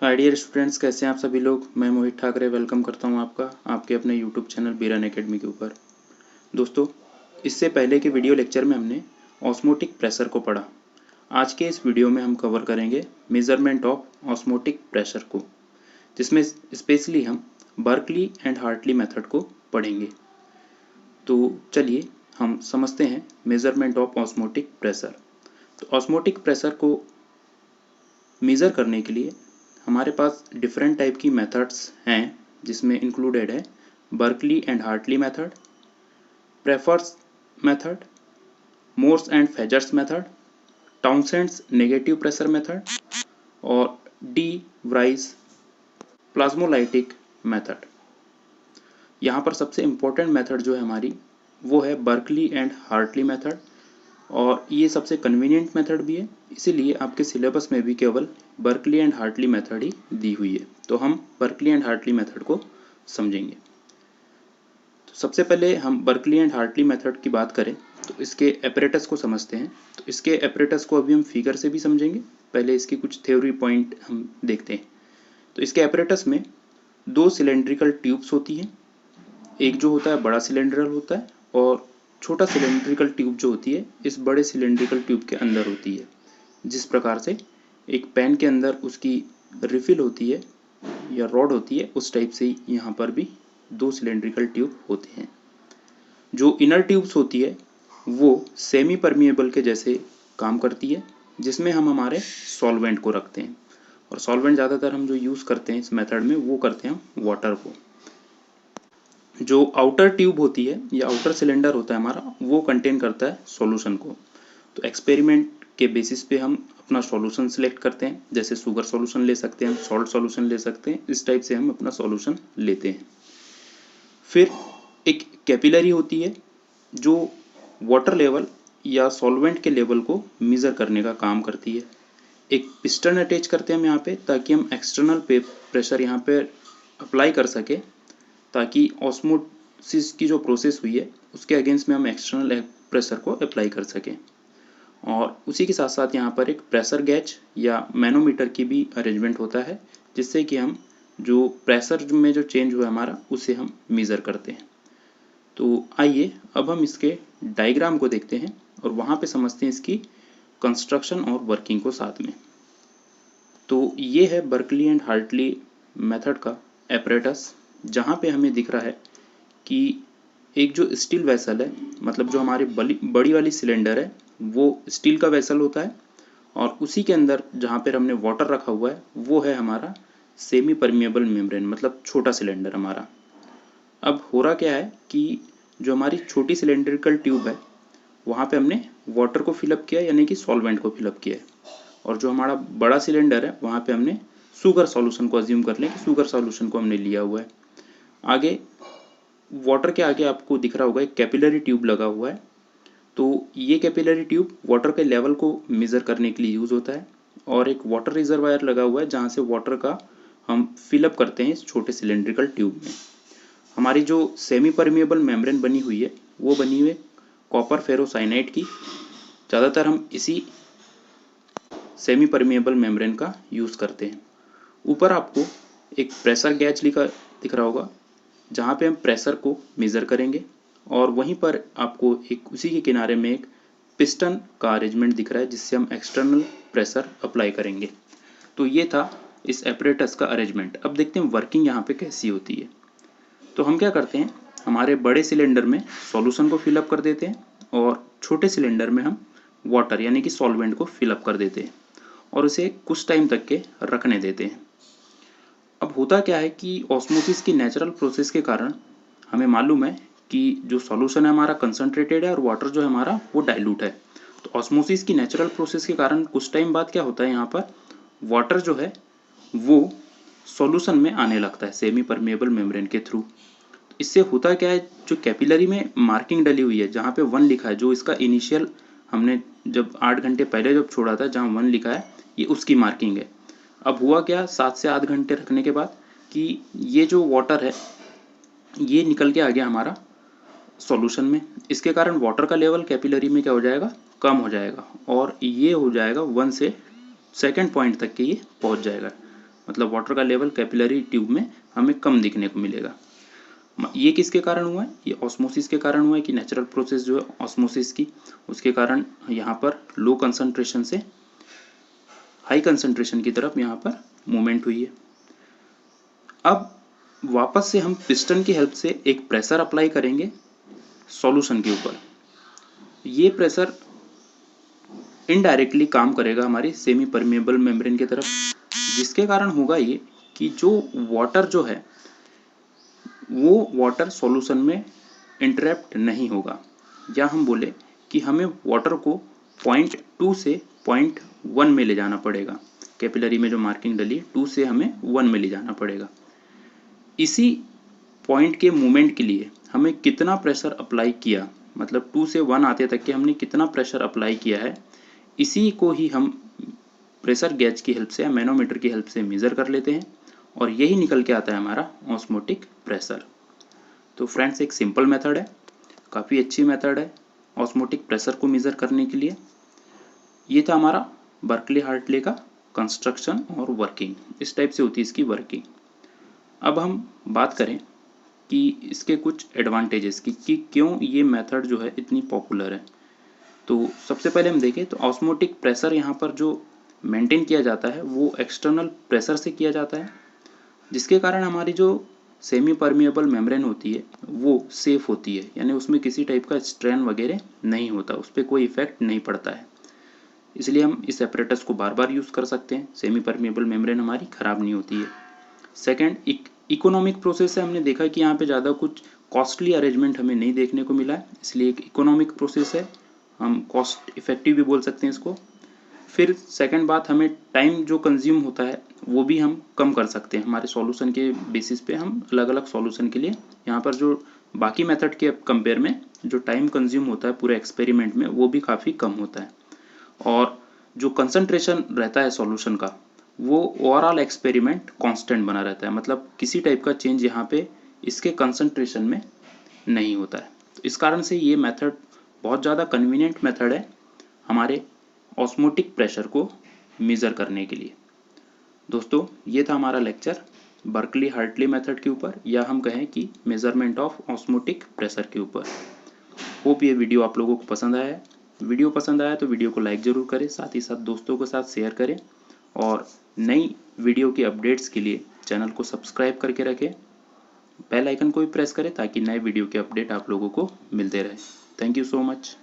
Hi dear students, कैसे हैं आप सभी लोग। मैं मोहित ठाकरे वेलकम करता हूं आपका आपके अपने यूट्यूब चैनल बीरन एकेडमी के ऊपर। दोस्तों, इससे पहले के वीडियो लेक्चर में हमने ऑस्मोटिक प्रेशर को पढ़ा। आज के इस वीडियो में हम कवर करेंगे मेजरमेंट ऑफ ऑस्मोटिक प्रेशर को, जिसमें स्पेशली हम बर्कली एंड हार्टली मेथड को पढ़ेंगे। तो चलिए हम समझते हैं मेजरमेंट ऑफ ऑस्मोटिक प्रेशर। तो ऑस्मोटिक प्रेशर को मेज़र करने के लिए हमारे पास डिफरेंट टाइप की मेथड्स हैं, जिसमें इंक्लूडेड है Berkeley and Hartley method, Pfeffer's method, Morse and Frazer's method, Townsend's negative pressure method और डी व्राइस प्लाज्मोलाइटिक मेथड। यहाँ पर सबसे इम्पोर्टेंट मेथड जो है हमारी वो है बर्कली एंड हार्टली मेथड, और ये सबसे कन्वीनियंट मेथड भी है, इसीलिए आपके सिलेबस में भी केवल बर्कली एंड हार्टली मेथड ही दी हुई है। तो हम बर्कली एंड हार्टली मेथड को समझेंगे। तो सबसे पहले हम बर्कली एंड हार्टली मेथड की बात करें तो इसके एपरेटस को समझते हैं। तो इसके एपरेटस को अभी हम फिगर से भी समझेंगे, पहले इसकी कुछ थ्योरी पॉइंट हम देखते हैं। तो इसके एपरेटस में दो सिलेंड्रिकल ट्यूब्स होती हैं, एक जो होता है बड़ा सिलेंडरल होता है और छोटा सिलेंड्रिकल ट्यूब जो होती है इस बड़े सिलेंड्रिकल ट्यूब के अंदर होती है। जिस प्रकार से एक पेन के अंदर उसकी रिफिल होती है या रॉड होती है, उस टाइप से यहाँ पर भी दो सिलेंड्रिकल ट्यूब होते हैं। जो इनर ट्यूब्स होती है वो सेमी परमिएबल के जैसे काम करती है, जिसमें हम हमारे सॉल्वेंट को रखते हैं, और सॉल्वेंट ज़्यादातर हम जो यूज़ करते हैं इस मेथड में वो करते हैं वाटर को। जो आउटर ट्यूब होती है या आउटर सिलेंडर होता है हमारा, वो कंटेन करता है सॉल्यूशन को। तो एक्सपेरिमेंट के बेसिस पे हम अपना सॉल्यूशन सिलेक्ट करते हैं, जैसे शुगर सॉल्यूशन ले सकते हैं, हम सॉल्ट सॉल्यूशन ले सकते हैं, इस टाइप से हम अपना सॉल्यूशन लेते हैं। फिर एक कैपिलरी होती है जो वाटर लेवल या सॉल्वेंट के लेवल को मेज़र करने का काम करती है। एक पिस्टन अटैच करते हैं हम यहाँ पे, ताकि हम एक्सटर्नल प्रेशर यहाँ पे अप्लाई कर सके, ताकि ऑस्मोसिस की जो प्रोसेस हुई है उसके अगेंस्ट में हम एक्सटर्नल प्रेशर को अप्लाई कर सकें। और उसी के साथ साथ यहाँ पर एक प्रेशर गैज या मैनोमीटर की भी अरेंजमेंट होता है, जिससे कि हम जो प्रेशर में जो चेंज हुआ हमारा उसे हम मेज़र करते हैं। तो आइए अब हम इसके डायग्राम को देखते हैं और वहाँ पे समझते हैं इसकी कंस्ट्रक्शन और वर्किंग को साथ में। तो ये है बर्कली एंड हार्टली मेथड का एपरेटस, जहाँ पे हमें दिख रहा है कि एक जो स्टील वेसल है, मतलब जो हमारी बड़ी वाली सिलेंडर है वो स्टील का वेसल होता है, और उसी के अंदर जहाँ पर हमने वाटर रखा हुआ है वो है हमारा सेमी परमिएबल मेम्ब्रेन, मतलब छोटा सिलेंडर हमारा। अब हो रहा क्या है कि जो हमारी छोटी सिलेंड्रिकल ट्यूब है वहाँ पे हमने वाटर को फिलअप किया, यानी कि सॉल्वेंट को फिलअप किया है, और जो हमारा बड़ा सिलेंडर है वहाँ पे हमने शुगर सॉल्यूशन को अज्यूम कर लें कि शुगर सॉल्यूशन को हमने लिया हुआ है। आगे वाटर के आगे आपको दिख रहा होगा एक कैपिलरी ट्यूब लगा हुआ है। तो ये कैपिलरी ट्यूब वाटर के लेवल को मेज़र करने के लिए यूज़ होता है, और एक वाटर रिजर्वायर लगा हुआ है जहाँ से वाटर का हम फिलअप करते हैं इस छोटे सिलेंड्रिकल ट्यूब में। हमारी जो सेमी परमिएबल मेम्ब्रेन बनी हुई है वो बनी हुई है कॉपर फेरोसाइनाइड की। ज़्यादातर हम इसी सेमी परमिएबल मेम्ब्रेन का यूज़ करते हैं। ऊपर आपको एक प्रेशर गैज लिखा दिख रहा होगा, जहाँ पे हम प्रेशर को मेज़र करेंगे, और वहीं पर आपको एक उसी के किनारे में एक पिस्टन का अरेंजमेंट दिख रहा है, जिससे हम एक्सटर्नल प्रेशर अप्लाई करेंगे। तो ये था इस एपरेटस का अरेंजमेंट। अब देखते हैं वर्किंग यहाँ पे कैसी होती है। तो हम क्या करते हैं, हमारे बड़े सिलेंडर में सॉल्यूशन को फिलअप कर देते हैं, और छोटे सिलेंडर में हम वाटर यानी कि सॉल्वेंट को फिलअप कर देते हैं, और उसे कुछ टाइम तक के रखने देते हैं। अब होता क्या है कि ऑस्मोसिस की नेचुरल प्रोसेस के कारण हमें मालूम है कि जो सॉल्यूशन है हमारा कंसंट्रेटेड है और वाटर जो है हमारा वो डाइल्यूट है। तो ऑस्मोसिस की नेचुरल प्रोसेस के कारण कुछ टाइम बाद क्या होता है, यहाँ पर वाटर जो है वो सॉल्यूशन में आने लगता है सेमी परमिएबल मेम्ब्रेन के थ्रू। इससे होता क्या है, जो कैपिलरी में मार्किंग डली हुई है जहाँ पे 1 लिखा है, जो इसका इनिशियल हमने जब 8 घंटे पहले जब छोड़ा था जहाँ 1 लिखा है, ये उसकी मार्किंग है। अब हुआ क्या, 7 से 8 घंटे रखने के बाद कि ये जो वाटर है ये निकल के आ गया हमारा सॉल्यूशन में। इसके कारण वाटर का लेवल कैपिलरी में क्या हो जाएगा, कम हो जाएगा, और ये हो जाएगा 1 से सेकंड पॉइंट तक के ये पहुंच जाएगा। मतलब वाटर का लेवल कैपिलरी ट्यूब में हमें कम दिखने को मिलेगा। ये किसके कारण हुआ है? ये ऑस्मोसिस के कारण हुआ है कि नेचुरल प्रोसेस जो है ऑस्मोसिस की, उसके कारण यहाँ पर लो कंसंट्रेशन से हाई कंसंट्रेशन की तरफ यहाँ पर मूवमेंट हुई है। अब वापस से हम पिस्टन की हेल्प से एक प्रेशर अप्लाई करेंगे सॉल्यूशन के ऊपर। ये प्रेशर इनडायरेक्टली काम करेगा हमारी सेमी परमेबल मेम्ब्रेन की तरफ, जिसके कारण होगा ये कि जो वाटर जो है वो वाटर सॉल्यूशन में इंटरप्ट नहीं होगा, या हम बोले कि हमें वाटर को 0.2 से 0.1 में ले जाना पड़ेगा। कैपिलरी में जो मार्किंग डली 2 से हमें 1 में ले जाना पड़ेगा। इसी पॉइंट के मूवमेंट के लिए हमें कितना प्रेशर अप्लाई किया, मतलब 2 से 1 आते तक के हमने कितना प्रेशर अप्लाई किया है, इसी को ही हम प्रेशर गेज की हेल्प से या मैनोमीटर की हेल्प से मेज़र कर लेते हैं और यही निकल के आता है हमारा ऑस्मोटिक प्रेशर। तो फ्रेंड्स, एक सिंपल मेथड है, काफ़ी अच्छी मेथड है ऑस्मोटिक प्रेशर को मेज़र करने के लिए। ये था हमारा बर्कली हार्टले का कंस्ट्रक्शन और वर्किंग। इस टाइप से होती है इसकी वर्किंग। अब हम बात करें कि इसके कुछ एडवांटेजेस की, कि क्यों ये मेथड जो है इतनी पॉपुलर है। तो सबसे पहले हम देखें तो ऑस्मोटिक प्रेशर यहाँ पर जो मेंटेन किया जाता है वो एक्सटर्नल प्रेशर से किया जाता है, जिसके कारण हमारी जो सेमी परमिएबल मेम्ब्रेन होती है वो सेफ होती है, यानी उसमें किसी टाइप का स्ट्रेन वगैरह नहीं होता, उस पर कोई इफेक्ट नहीं पड़ता है। इसलिए हम इस एपरेटस को बार बार यूज़ कर सकते हैं, सेमी परमिएबल मेम्ब्रेन हमारी ख़राब नहीं होती है। सेकेंड, इकोनॉमिक प्रोसेस है। हमने देखा कि यहाँ पे ज़्यादा कुछ कॉस्टली अरेंजमेंट हमें नहीं देखने को मिला है, इसलिए एक इकोनॉमिक प्रोसेस है, हम कॉस्ट इफेक्टिव भी बोल सकते हैं इसको। फिर सेकंड बात, हमें टाइम जो कंज्यूम होता है वो भी हम कम कर सकते हैं। हमारे सॉल्यूशन के बेसिस पे हम अलग अलग सॉल्यूशन के लिए यहाँ पर जो बाकी मेथड के कंपेयर में जो टाइम कंज्यूम होता है पूरे एक्सपेरिमेंट में वो भी काफ़ी कम होता है, और जो कंसंट्रेशन रहता है सॉल्यूशन का वो ओवरऑल एक्सपेरिमेंट कांस्टेंट बना रहता है, मतलब किसी टाइप का चेंज यहाँ पे इसके कंसंट्रेशन में नहीं होता है। तो इस कारण से ये मेथड बहुत ज़्यादा कन्वीनियंट मेथड है हमारे ऑस्मोटिक प्रेशर को मेज़र करने के लिए। दोस्तों, ये था हमारा लेक्चर बर्कली हार्टले मेथड के ऊपर, या हम कहें कि मेजरमेंट ऑफ ऑस्मोटिक प्रेशर के ऊपर। होप ये वीडियो आप लोगों को पसंद आया है। वीडियो पसंद आया तो वीडियो को लाइक ज़रूर करें, साथ ही साथ दोस्तों के साथ शेयर करें, और नई वीडियो की अपडेट्स के लिए चैनल को सब्सक्राइब करके रखें, बेल आइकन को भी प्रेस करें ताकि नए वीडियो के अपडेट आप लोगों को मिलते रहे। Thank you so much.